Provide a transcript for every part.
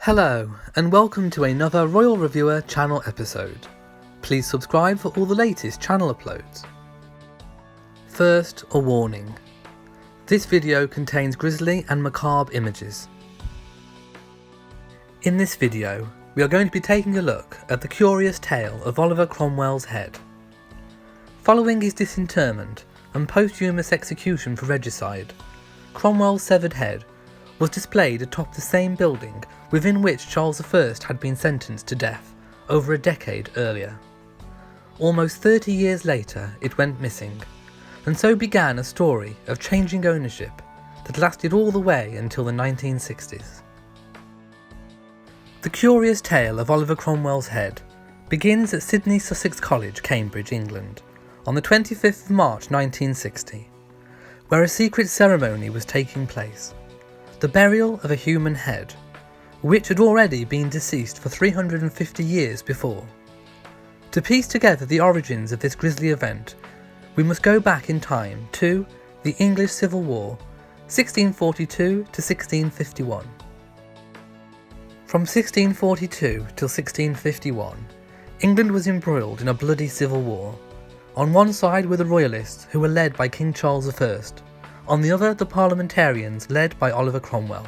Hello, and welcome to another Royal Reviewer channel episode. Please subscribe for all the latest channel uploads. First, a warning. This video contains grisly and macabre images. In this video, we are going to be taking a look at the curious tale of Oliver Cromwell's head. Following his disinterment and posthumous execution for regicide, Cromwell's severed head was displayed atop the same building within which Charles I had been sentenced to death over a decade earlier. Almost 30 years later, it went missing, and so began a story of changing ownership that lasted all the way until the 1960s. The curious tale of Oliver Cromwell's head begins at Sidney Sussex College, Cambridge, England, on the 25th of March 1960, where a secret ceremony was taking place, the burial of a human head, which had already been deceased for 350 years before. To piece together the origins of this grisly event, we must go back in time to the English Civil War, 1642 to 1651. From 1642 till 1651, England was embroiled in a bloody civil war. On one side were the Royalists, who were led by King Charles I, on the other the Parliamentarians led by Oliver Cromwell.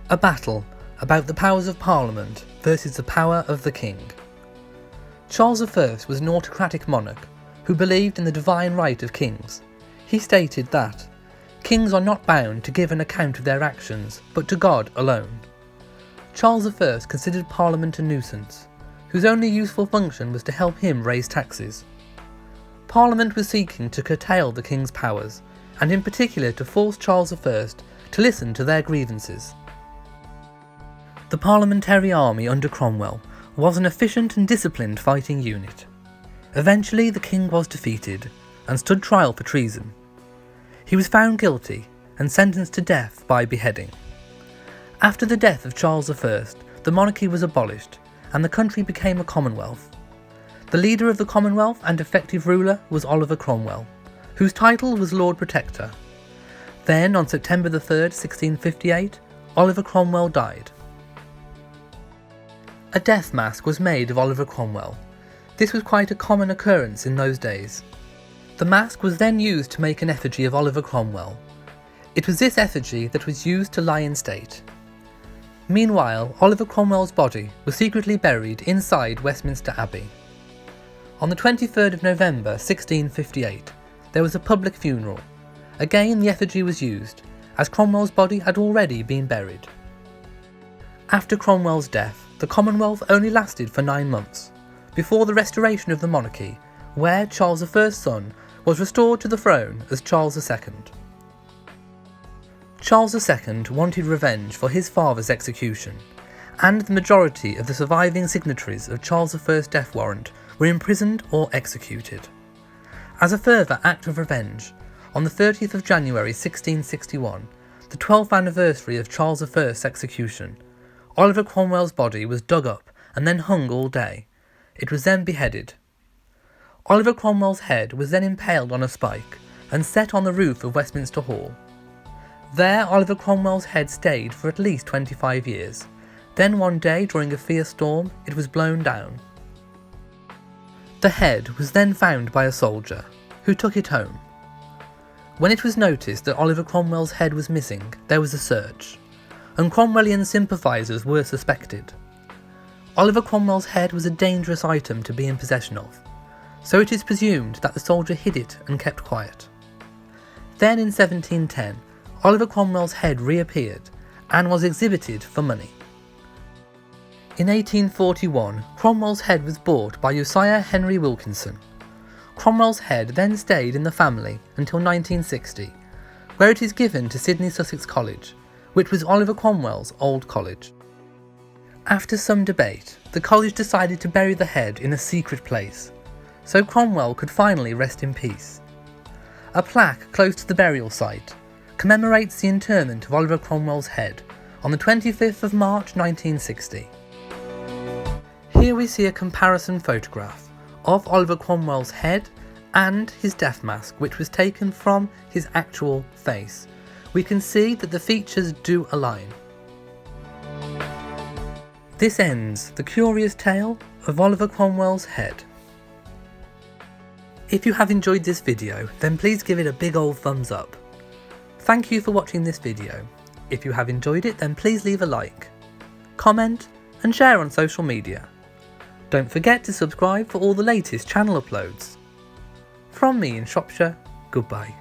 A battle about the powers of Parliament versus the power of the King. Charles I was an autocratic monarch who believed in the divine right of kings. He stated that kings are not bound to give an account of their actions, but to God alone. Charles I considered Parliament a nuisance, whose only useful function was to help him raise taxes. Parliament was seeking to curtail the king's powers, and in particular to force Charles I to listen to their grievances. The parliamentary army under Cromwell was an efficient and disciplined fighting unit. Eventually the king was defeated and stood trial for treason. He was found guilty and sentenced to death by beheading. After the death of Charles I, the monarchy was abolished and the country became a commonwealth. The leader of the Commonwealth and effective ruler was Oliver Cromwell, whose title was Lord Protector. Then, on September 3rd, 1658, Oliver Cromwell died. A death mask was made of Oliver Cromwell. This was quite a common occurrence in those days. The mask was then used to make an effigy of Oliver Cromwell. It was this effigy that was used to lie in state. Meanwhile, Oliver Cromwell's body was secretly buried inside Westminster Abbey. On the 23rd of November 1658, there was a public funeral. Again the effigy was used, as Cromwell's body had already been buried. After Cromwell's death, the Commonwealth only lasted for 9 months, before the restoration of the monarchy, where Charles I's son was restored to the throne as Charles II. Charles II wanted revenge for his father's execution, and the majority of the surviving signatories of Charles I's death warrant were imprisoned or executed. As a further act of revenge, on the 30th of January 1661, the 12th anniversary of Charles I's execution, Oliver Cromwell's body was dug up and then hung all day. It was then beheaded. Oliver Cromwell's head was then impaled on a spike and set on the roof of Westminster Hall. There Oliver Cromwell's head stayed for at least 25 years. Then one day during a fierce storm, it was blown down. The head was then found by a soldier, who took it home. When it was noticed that Oliver Cromwell's head was missing, there was a search, and Cromwellian sympathisers were suspected. Oliver Cromwell's head was a dangerous item to be in possession of, so it is presumed that the soldier hid it and kept quiet. Then in 1710, Oliver Cromwell's head reappeared and was exhibited for money. In 1841, Cromwell's head was bought by Josiah Henry Wilkinson. Cromwell's head then stayed in the family until 1960, where it is given to Sidney Sussex College, which was Oliver Cromwell's old college. After some debate, the college decided to bury the head in a secret place, so Cromwell could finally rest in peace. A plaque close to the burial site commemorates the interment of Oliver Cromwell's head on the 25th of March 1960. Here we see a comparison photograph of Oliver Cromwell's head and his death mask, which was taken from his actual face. We can see that the features do align. This ends the curious tale of Oliver Cromwell's head. If you have enjoyed this video, then please give it a big old thumbs up. Thank you for watching this video. If you have enjoyed it, then please leave a like, comment and share on social media. Don't forget to subscribe for all the latest channel uploads. From me in Shropshire, goodbye.